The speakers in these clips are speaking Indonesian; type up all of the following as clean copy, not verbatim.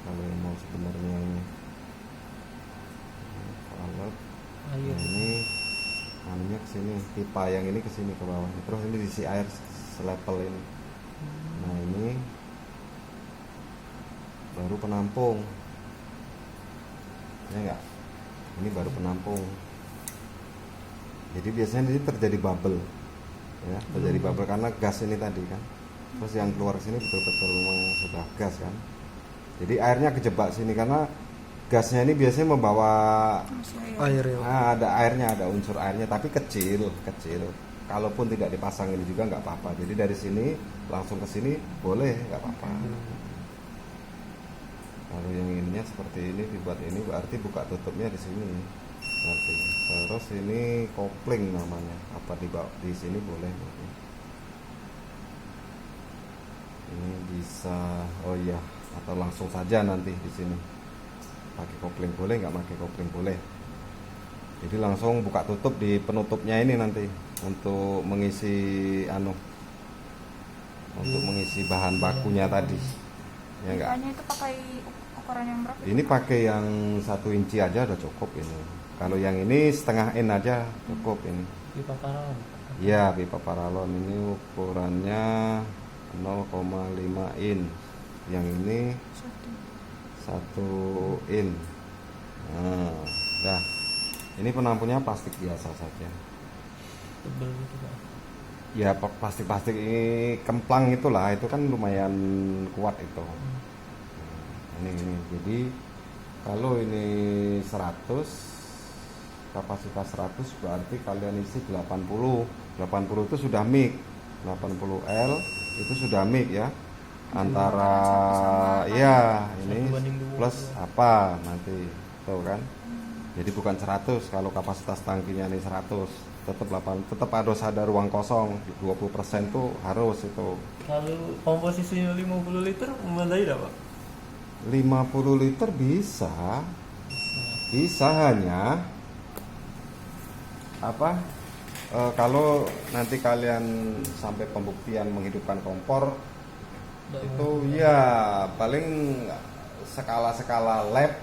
kalau yang mau sebenarnya ini valve. Air. Ini anunya ke sini, pipa yang ini ke sini ke bawah. Terus ini diisi air selevel ini. Nah, ini baru penampung. Ya enggak? Ini baru penampung. Jadi biasanya ini terjadi bubble. Ya, terjadi bubble karena gas ini tadi kan. Terus yang keluar sini betul-betul memang sudah gas kan. Jadi airnya kejebak sini karena gasnya ini biasanya membawa Air ya. ada airnya, ada unsur airnya, tapi kecil. Kalaupun tidak dipasang ini juga nggak apa-apa. Jadi dari sini langsung ke sini boleh, nggak apa-apa. Kalau yang ininya seperti ini dibuat ini berarti buka tutupnya di sini. Nanti. Terus ini kopling namanya. Apa di sini boleh? Ini bisa, oh iya, atau langsung saja nanti di sini. Pakai kopling boleh, nggak pakai kopling boleh. Jadi langsung buka tutup di penutupnya ini nanti untuk mengisi untuk mengisi bahan bakunya tadi. Ya enggak? Pipanya itu pakai ukuran yang berapa? Ini pakai yang 1 inci aja udah cukup ini. Kalau yang ini setengah in aja cukup ini. Pipa paralon. Iya, pipa paralon ini ukurannya 0,5 in. Yang ini 1 in. Nah, dah. Ini penampungnya plastik biasa saja. Tebel gitu Pak. Ya plastik ini kemplang itulah, itu kan lumayan kuat itu. Ini jadi kalau ini 100, kapasitas 100 berarti kalian isi 80 itu sudah mic, 80L itu sudah mic ya, antara ya ini 1:2. plus apa nanti tuh kan. Jadi bukan 100 kalau kapasitas tangkinya ini 100, tetap harus ada ruang kosong 20% tuh harus itu. Kalau komposisinya 50 liter memadai tidak Pak? 50 liter bisa hanya apa kalau nanti kalian sampai pembuktian menghidupkan kompor itu ya paling skala lab,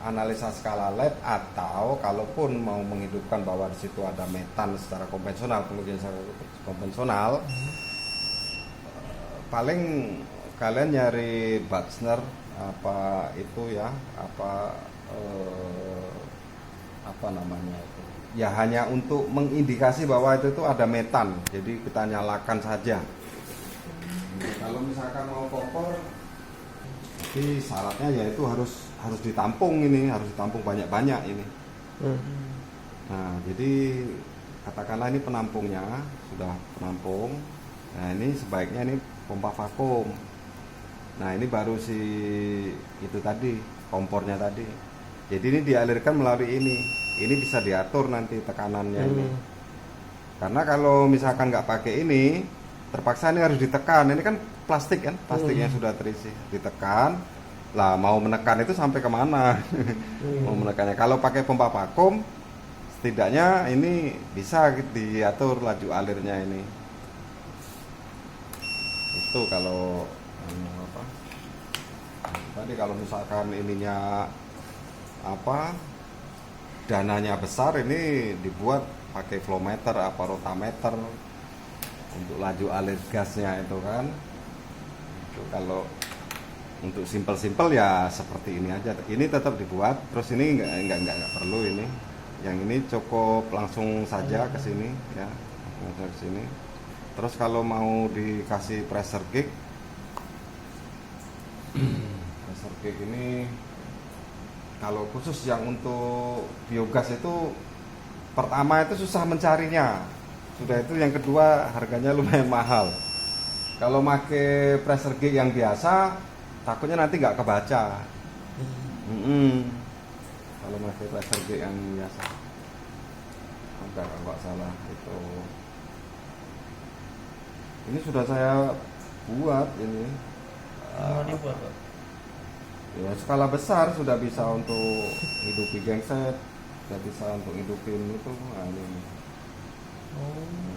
analisa skala lab, atau kalaupun mau menghidupkan bahwa di situ ada metan secara konvensional, kemudian secara konvensional paling kalian nyari Batzner apa itu ya, apa namanya itu ya, hanya untuk mengindikasi bahwa itu tuh ada metan, jadi kita nyalakan saja. Kalau misalkan mau kompor, tapi syaratnya yaitu harus ditampung, ini harus ditampung banyak-banyak ini. Nah, jadi katakanlah ini penampungnya sudah penampung. Nah, ini sebaiknya ini pompa vakum. Nah, ini baru si itu tadi, kompornya tadi. Jadi ini dialirkan melalui ini. Ini bisa diatur nanti tekanannya ini. Karena kalau misalkan nggak pakai ini, terpaksa ini harus ditekan. Ini kan plastik kan, plastiknya sudah terisi, ditekan. Lah mau menekan itu sampai kemana? Mau menekannya. Kalau pakai pompa vakum, setidaknya ini bisa diatur laju alirnya ini. Itu kalau apa? Tadi kalau misalkan ininya apa? Dananya besar, ini dibuat pakai flowmeter apa rotameter untuk laju alir gasnya itu kan. Itu kalau untuk simpel ya seperti ini aja. Ini tetap dibuat, terus ini enggak perlu ini. Yang ini cukup langsung saja ke sini ya, langsung ke sini. Terus kalau mau dikasih pressure gauge, pressure gauge ini kalau khusus yang untuk biogas itu pertama itu susah mencarinya. Sudah itu yang kedua harganya lumayan mahal. Kalau pakai pressure gauge yang biasa takutnya nanti nggak kebaca. Kalau pakai pressure gauge yang biasa, enggak kalau nggak salah itu. Ini sudah saya buat ini. Mau dibuat Pak? Ya skala besar sudah bisa untuk hidupi genset, sudah bisa untuk hidupin itu. Nah, ini. Oh,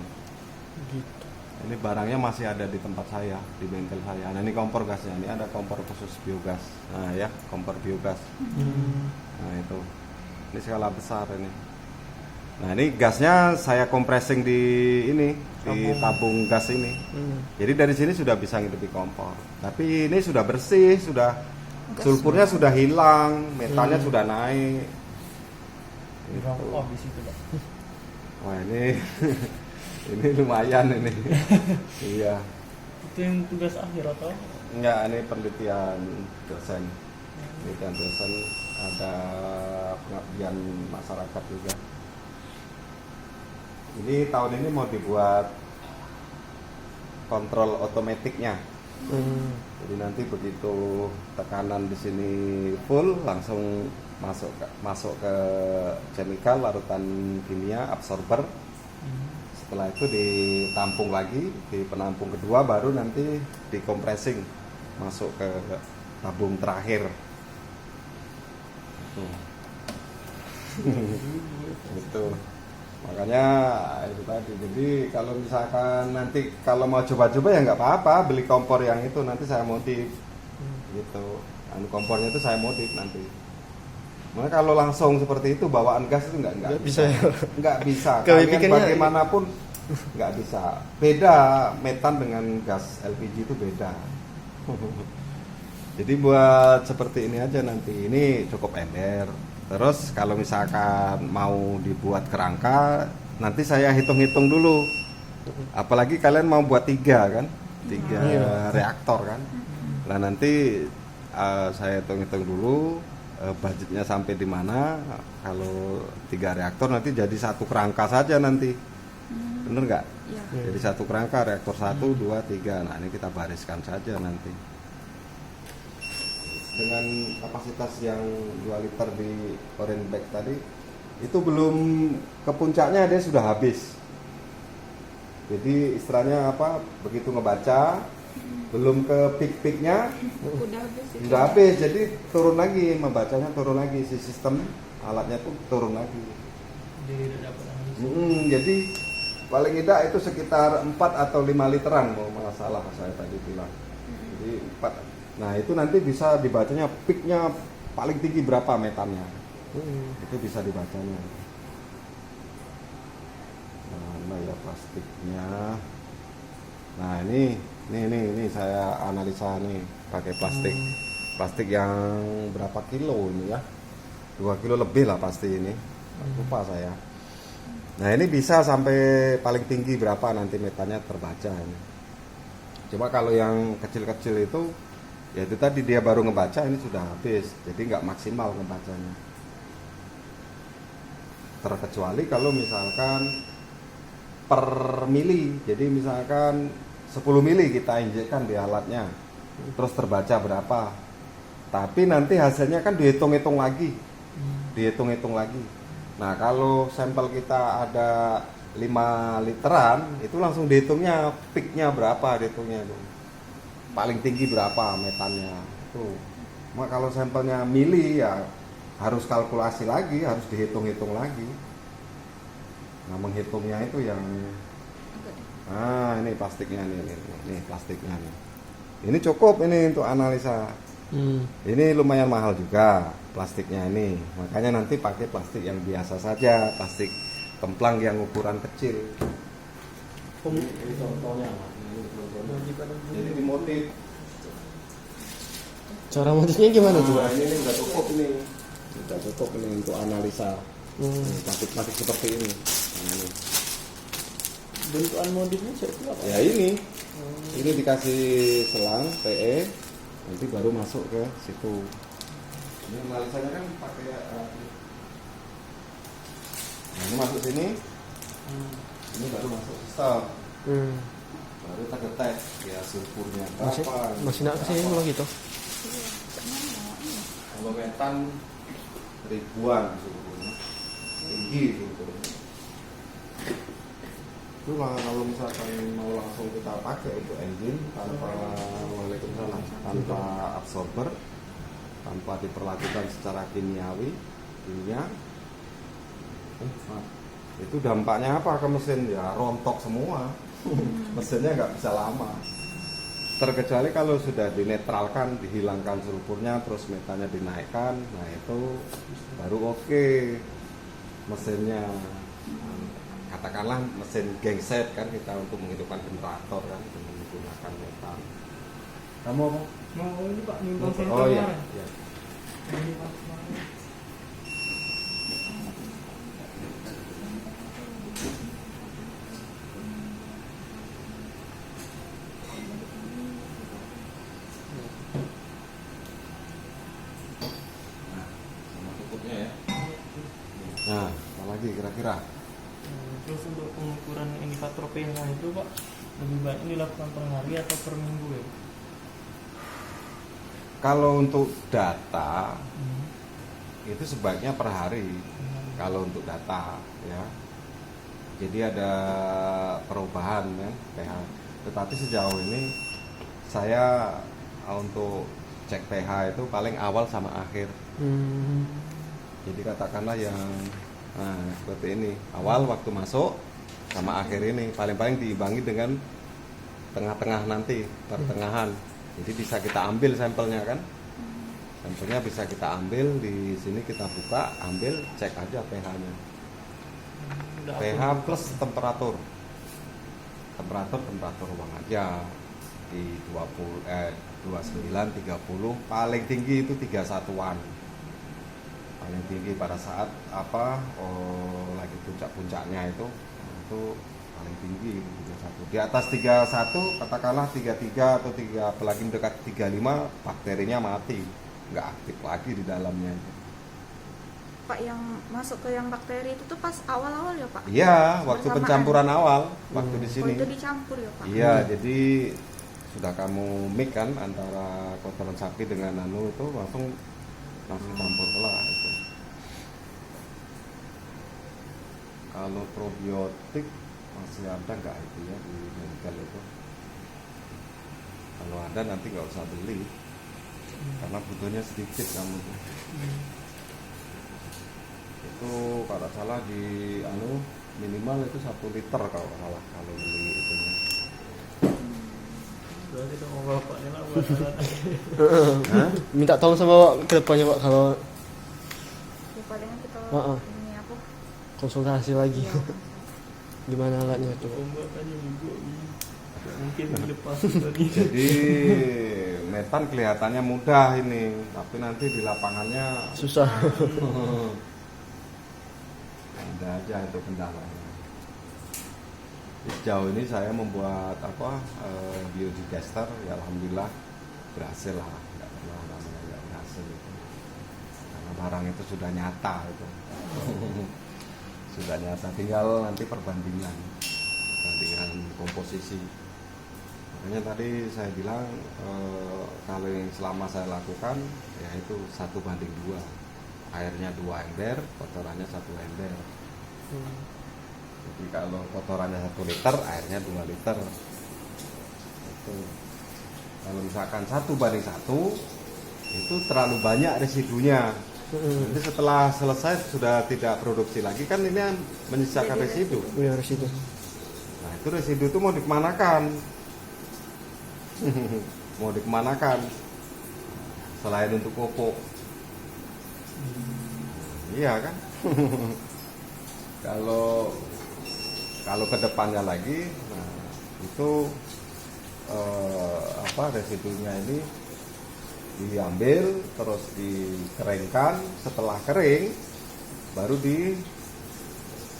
gitu. Ini barangnya masih ada di tempat saya, di bengkel saya. Nah, ini kompor gasnya. Ini ada kompor khusus biogas. Nah, ya, kompor biogas. Nah, itu. Ini skala besar ini. Nah, ini gasnya saya compressing di ini, di tabung gas ini. Jadi dari sini sudah bisa ngidupi kompor. Tapi ini sudah bersih, sudah sulfurnya sudah hilang, metannya sudah naik. Dirokok di situ, Pak. Wah, ini ini lumayan ini. Iya. Itu yang tugas akhir atau? Enggak, ini penelitian dosen. Penelitian dosen, ada pengabdian masyarakat juga. Ini tahun ini mau dibuat kontrol otomatiknya. Jadi nanti begitu tekanan di sini full, langsung masuk ke chemical larutan kimia absorber. Setelah itu ditampung lagi di penampung kedua, baru nanti dikompressing masuk ke tabung terakhir. Itu makanya itu tadi. Jadi kalau misalkan nanti kalau mau coba-coba ya nggak apa-apa, beli kompor yang itu nanti saya modif gitu. Kompornya itu saya modif nanti. Makanya kalau langsung seperti itu bawaan gas itu nggak bisa ya. Nggak bisa. Kalau Kalian pikirnya- bagaimanapun nggak bisa. Beda metan dengan gas LPG itu beda. Jadi buat seperti ini aja nanti. Ini cukup ember. Terus kalau misalkan mau dibuat kerangka, nanti saya hitung-hitung dulu. Apalagi kalian mau buat 3 kan, 3 reaktor kan. Nah nanti saya hitung-hitung dulu budgetnya sampai di mana. Kalau 3 reaktor nanti jadi 1 kerangka saja nanti, bener nggak? Iya. Jadi 1 kerangka reaktor 1, 2, 3. Nah ini kita bariskan saja nanti. Dengan kapasitas yang 2 liter di orange bag tadi, itu belum ke puncaknya dia sudah habis. Jadi istilahnya apa? Begitu ngebaca, belum ke peak-peaknya, Udah habis itu. sudah habis. Jadi turun lagi, membacanya turun lagi, si sistem alatnya tuh turun lagi. Jadi tidak dapat habis. Jadi paling tidak itu sekitar 4 atau 5 literan, mau malah salah saya tadi bilang. Jadi 4. Nah itu nanti bisa dibacanya peaknya paling tinggi berapa metannya. Itu bisa dibacanya. Nah ya plastiknya. Nah ini saya analisa nih pakai plastik. Plastik yang berapa kilo ini ya? 2 kilo lebih lah pasti ini. Lupa saya. Nah ini bisa sampai paling tinggi berapa nanti metannya terbaca ini. Cuma kalau yang kecil-kecil itu, ya itu tadi dia baru ngebaca ini sudah habis, jadi nggak maksimal ngebacanya. Terkecuali kalau misalkan per mili, jadi misalkan 10 mili kita injekkan di alatnya, terus terbaca berapa. Tapi nanti hasilnya kan dihitung-hitung lagi, Nah kalau sampel kita ada 5 literan, itu langsung dihitungnya peaknya berapa, dihitungnya itu. Paling tinggi berapa metannya tuh. Cuma kalau sampelnya mili ya harus kalkulasi lagi, harus dihitung-hitung lagi. Nah menghitungnya itu yang ini plastiknya nih plastiknya nih. Ini cukup ini untuk analisa. Ini lumayan mahal juga plastiknya ini. Makanya nanti pakai plastik yang biasa saja, plastik kemplang yang ukuran kecil. Ini contohnya. Jadi dimotif. Cara motifnya gimana tuh? Nah, ini udah cukup ini untuk analisa. Plastik seperti ini. Nah, ini. Bentukan modifnya seperti apa? Ya ini dikasih selang PE, nanti baru masuk ke situ. Ini analisanya kan pakai alat ini. Nah, ini masuk sini, ini baru masuk sistem. Baru terdetek ya sulfurnya berapa. Masih nak kesini kalau gitu. Kalau metan ribuan sulfurnya, tinggi sulfurnya. Itu kalau misalkan mau langsung kita pakai untuk engine tanpa tanpa absorber, tanpa diperlakukan secara kimia, itu dampaknya apa ke mesin? Ya rontok semua. Mesinnya nggak bisa lama. Terkecuali kalau sudah dinetralkan, dihilangkan sulfurnya, terus metannya dinaikkan, nah itu baru oke mesinnya. Katakanlah mesin genset kan kita untuk menghidupkan generator kan dengan menggunakan metan. Kamu apa? Mau ini Pak, nimbang sensor Oh iya. kemarin. Iya. Ini Pak, kemarin. Sama tutupnya ya. Nah, apa lagi kira-kira? Terus untuk pengukuran indikator pH itu Pak, lebih baik dilakukan per hari atau per minggu ya? Kalau untuk data itu sebaiknya per hari. Kalau untuk data ya, jadi ada perubahan ya pH. Tetapi sejauh ini saya untuk cek pH itu paling awal sama akhir. Jadi katakanlah yang seperti ini, awal waktu masuk sama akhir ini paling-paling diimbangi dengan tengah-tengah nanti, pertengahan. Jadi bisa kita ambil sampelnya kan? Sampelnya bisa kita ambil di sini, kita buka, ambil, cek aja pH-nya. pH plus temperatur. Temperatur ruang aja di 29 30, paling tinggi itu 31-an. Paling tinggi pada saat lagi puncak-puncaknya itu paling tinggi 31. Di atas 31 katakanlah 33 atau 3 apalagi mendekat 35 bakterinya mati, nggak aktif lagi di dalamnya. Pak, yang masuk ke yang bakteri itu tuh pas awal-awal ya Pak? Iya, waktu Bersamaan. pencampuran awal, waktu di Oh, sini. itu dicampur ya Pak? Iya, jadi sudah kamu mix kan antara kotoran sapi dengan itu langsung campur lah itu. Kalau probiotik masih ada nggak itu ya di medical itu? Kalau ada nanti nggak usah beli, karena butuhnya sedikit kamu tuh. Itu kalau salah di minimal itu 1 liter kalau salah kalau beli itunya. Berarti itu mau bapaknya lah buat alat. Hah? Minta tolong sama Pak ke depannya Pak kalau Ya palingan kita Heeh. ini apa? konsultasi lagi. Iya. Gimana alatnya tuh? Ombak aja minggu ini. Nggak mungkin dilepas tadi. Jadi metan kelihatannya mudah ini, tapi nanti di lapangannya Susah. ada aja itu kendalanya. Sejauh ini saya membuat biodigester, ya alhamdulillah berhasil lah, nggak pernah namanya nggak berhasil itu. Karena barang itu sudah nyata itu. Sudah nyata, tinggal nanti perbandingan komposisi. Makanya tadi saya bilang kalau yang selama saya lakukan yaitu 1:2, airnya 2 ember, kotorannya 1 ember. Jadi kalau kotorannya 1 liter, airnya 2 liter. Itu kalau misalkan 1:1 itu terlalu banyak residunya. Nanti setelah selesai sudah tidak produksi lagi kan, ini menyisakan residu. Iya harus itu. Nah itu residu itu mau dikemanakan? Mau dikemanakan? Selain untuk pupuk. Iya kan? Kalau ke depannya lagi, nah itu residunya ini diambil terus dikeringkan. Setelah kering baru di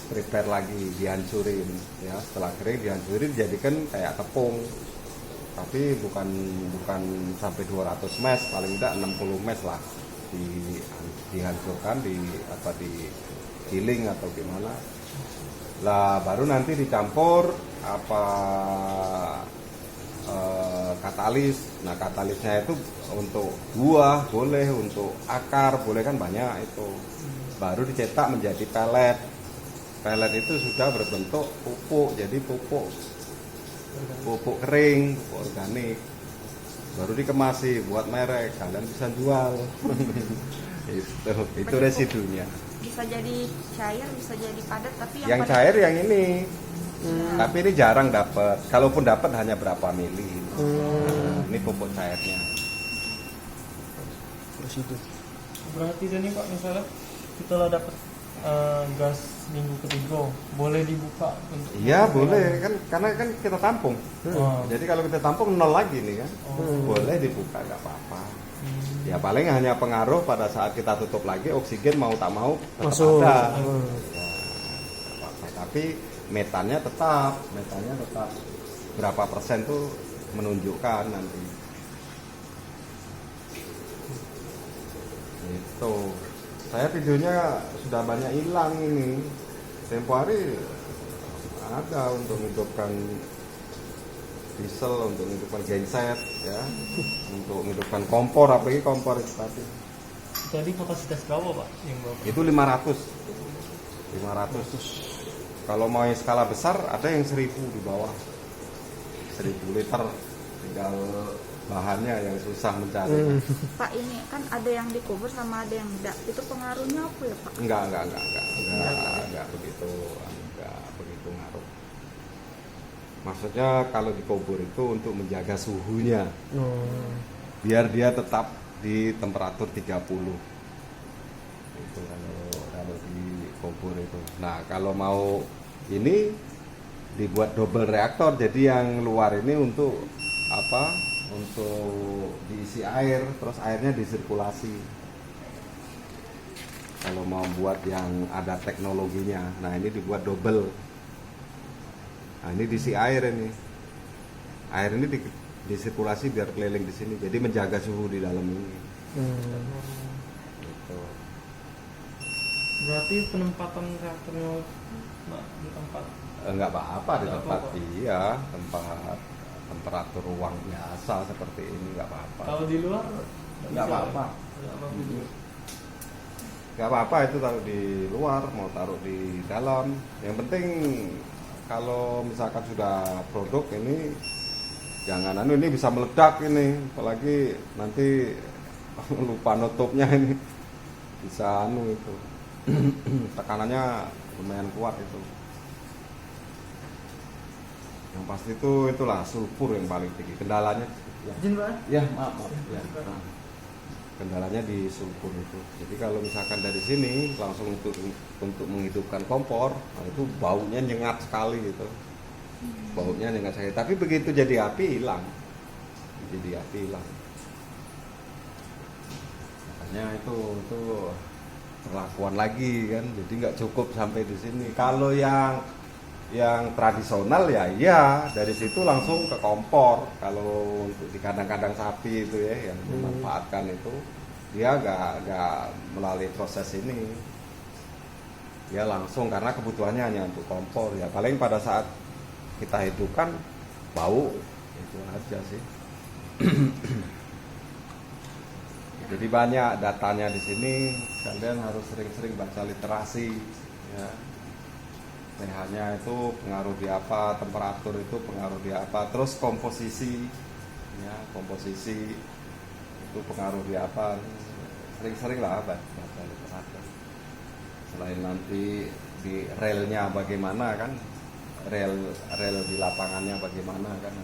prepare lagi, dihancurin ya. Setelah kering dihancurin, dijadikan kayak tepung, tapi bukan sampai 200 mes, paling tidak 60 mes lah, dihancurkan, di giling atau gimana lah, baru nanti dicampur katalis. Nah katalisnya itu untuk buah boleh, untuk akar boleh, kan banyak itu. Baru dicetak menjadi pelet. Pelet itu sudah berbentuk pupuk, jadi pupuk kering, pupuk organik. Baru dikemasi buat merek, kalian bisa jual. itu residunya. Bisa jadi cair, bisa jadi padat, tapi Yang paling- cair yang ini, Tapi ini jarang dapat. Kalaupun dapat hanya berapa mili. Nah, ini pupuk cairnya. Terus itu. Berarti ini Pak, misalnya kita lah dapat gas minggu ketiga, boleh dibuka untuk Iya boleh kan, karena kan kita tampung. Oh. Jadi kalau kita tampung nol lagi nih kan, boleh dibuka nggak apa-apa. Ya paling hanya pengaruh pada saat kita tutup lagi oksigen mau tak mau tetap Masuk. ada. Ya, nggak apa-apa. Tapi metannya tetap berapa persen tuh menunjukkan nanti. Itu. Saya videonya sudah banyak hilang ini. Tempo hari ada untuk menghidupkan diesel, untuk menghidupkan genset, ya, untuk menghidupkan kompor, apalagi kompor itu tadi. Tadi kapasitas berapa Pak yang berapa? Itu 500. Kalau mau yang skala besar ada yang 1000 di bawah. 1000 liter. Tinggal bahannya yang susah mencari. Pak, ini kan ada yang dikubur sama ada yang enggak. Itu pengaruhnya apa ya Pak? Enggak begitu ngaruh. Maksudnya kalau dikubur itu untuk menjaga suhunya, biar dia tetap di temperatur 30. Itu kalau dikubur itu. Nah, kalau mau ini dibuat double reaktor, jadi yang luar ini untuk apa? Untuk diisi air, terus airnya disirkulasi. Kalau mau buat yang ada teknologinya, nah ini dibuat double. Nah ini diisi air ini. Air ini disirkulasi biar keliling di sini, jadi menjaga suhu di dalam ini. Gitu. Berarti penempatan reaktornya di tempat Enggak apa-apa di Enggak tempat, apa-apa. iya, tempat temperatur ruang biasa seperti ini nggak apa-apa. kalau di luar Nggak apa-apa. Nggak apa-apa juga. Nggak apa-apa itu taruh di luar, mau taruh di dalam. Yang penting kalau misalkan sudah produk ini jangan ini bisa meledak ini, apalagi nanti lupa nutupnya ini bisa itu tekanannya lumayan kuat itu. Yang pasti itulah sulfur yang paling tinggi. Kendalanya Izin Pak. ya maaf ya. Nah, kendalanya di sulfur itu. Jadi kalau misalkan dari sini langsung untuk menghidupkan kompor, nah itu baunya nyengat sekali gitu. Baunya nyengat sekali. Tapi begitu jadi api hilang. Jadi api hilang. Makanya itu perlakuan lagi kan. Jadi nggak cukup sampai di sini. Kalau yang tradisional ya iya dari situ langsung ke kompor. Kalau untuk di kandang-kandang sapi itu ya yang memanfaatkan itu dia nggak melalui proses ini, dia langsung karena kebutuhannya hanya untuk kompor ya, paling pada saat kita hidupkan bau itu aja sih. Jadi banyak datanya di sini, kalian harus sering-sering baca literasi ya. pH-nya itu pengaruh di apa, temperatur itu pengaruh di apa, terus komposisi ya, komposisi itu pengaruh di apa. Sering-sering lah baca literatur. Selain nanti di relnya bagaimana kan, rel di lapangannya bagaimana kan,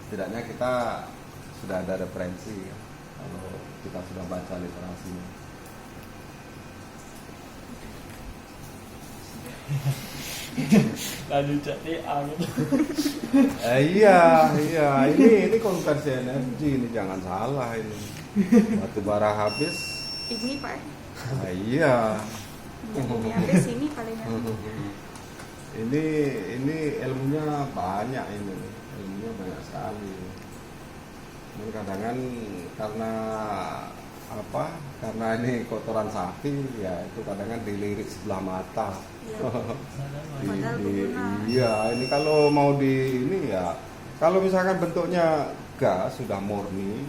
setidaknya kita sudah ada referensi ya, kalau kita sudah baca literasinya. Lanjut jadi gitu. Iya, ini konversi energi ini jangan salah ini. Batu bara habis. Ini Pak. Iya. Ini habis ini palingnya. Ini ilmunya banyak ini. Ilmunya banyak sekali. Cuman kadang karena apa? Karena ini kotoran sapi ya itu kadang dilirik sebelah mata. Padahal berguna. Iya, ini kalau mau di ini ya, kalau misalkan bentuknya gas sudah murni,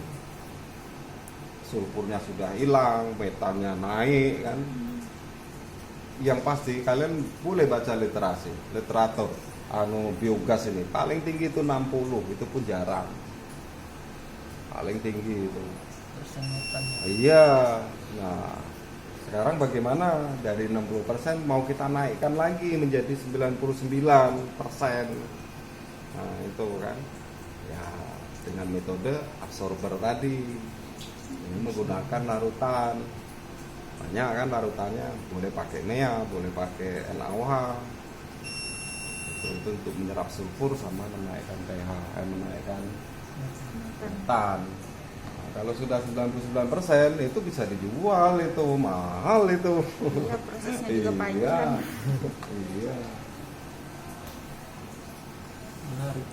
sulfurnya sudah hilang, metannya naik kan. Yang pasti kalian boleh baca literatur biogas ini paling tinggi itu 60, itu pun jarang. Paling tinggi itu. Terus yang metan. Iya. Nah, Sekarang bagaimana dari 60% mau kita naikkan lagi menjadi 99%. Nah, itu kan. Ya, dengan metode absorber tadi. Ini menggunakan larutan. Banyak kan larutannya, boleh pakai NEA, boleh pakai NaOH. Itu untuk menyerap sulfur sama menaikkan pH, menaikkan metan. Nah, kalau sudah 99% itu bisa dijual, itu mahal itu. Iya, prosesnya juga Iya, panjang. iya. Menarik.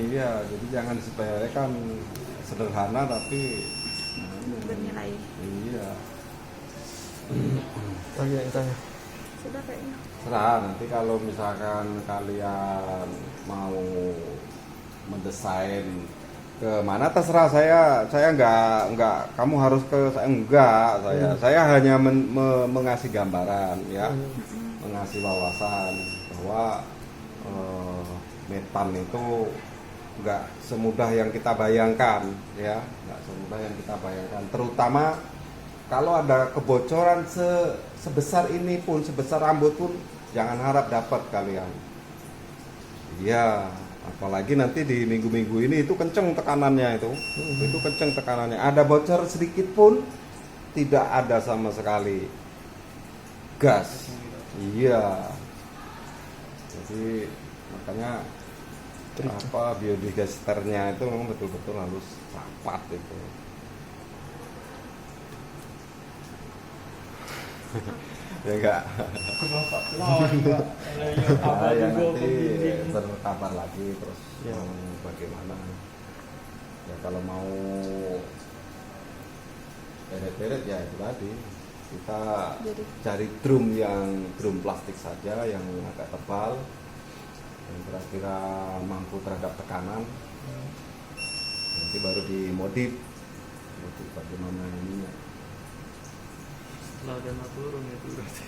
Iya, jadi jangan disepelekan, sederhana tapi Bernilai. iya. Lagi yang tanya. Sudah kayaknya. Serah nanti kalau misalkan kalian mau mendesain ke mana terserah, saya nggak kamu harus ke saya, enggak, saya hanya mengasih gambaran ya, mengasih wawasan bahwa metan itu nggak semudah yang kita bayangkan ya, nggak semudah yang kita bayangkan, terutama kalau ada kebocoran sebesar ini pun, sebesar rambut pun, jangan harap dapat kalian. Iya, apalagi nanti di minggu-minggu ini itu kenceng tekanannya itu kenceng tekanannya. Ada bocor sedikit pun tidak ada sama sekali gas. Iya. Jadi makanya biodigester-nya itu memang betul-betul harus rapat itu. Ya enggak. Bapak lawan Pak. Apa Ya juga nanti pembimbing. berkabar lagi terus Ya. bagaimana. Ya kalau mau beret-beret ya itu tadi, kita Jadi cari drum plastik saja yang agak tebal, yang kira-kira mampu terhadap tekanan. Nanti baru dimodif bagaimana ininya. Setelah dana turun itu berarti.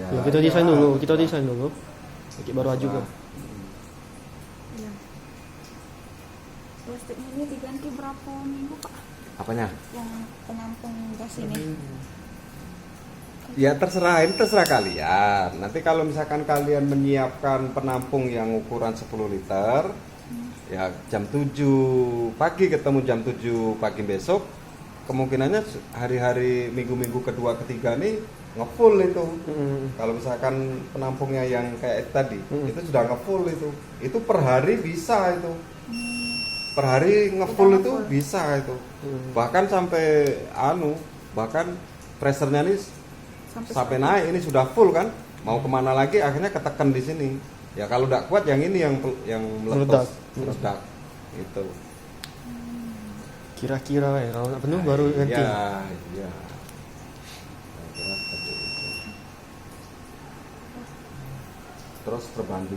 Ya, Ya, kita desain dulu. Bikin baru aja juga. iya. Plastiknya ini diganti berapa minggu Pak? Apanya? Yang penampung gas ini. Ya terserah, ini terserah kalian. Nanti kalau misalkan kalian menyiapkan penampung yang ukuran 10 liter, ya jam 7 pagi ketemu jam 7 pagi besok, kemungkinannya hari-hari minggu-minggu kedua ketiga nih ngefull itu. Kalau misalkan penampungnya yang kayak itu tadi, itu sudah ngefull itu. Itu per hari bisa itu. Per hari ngefull Udah itu ngefull. bisa itu. Bahkan sampai bahkan pressernya nih sampai naik, ini sudah full kan, mau kemana lagi akhirnya ketekan di sini. Ya kalau tidak kuat yang ini yang meletus, meledak itu. Kira-kira ya, kalau nggak penuh baru ganti. Iya, iya. Saya kira seperti itu. Terus perbandingan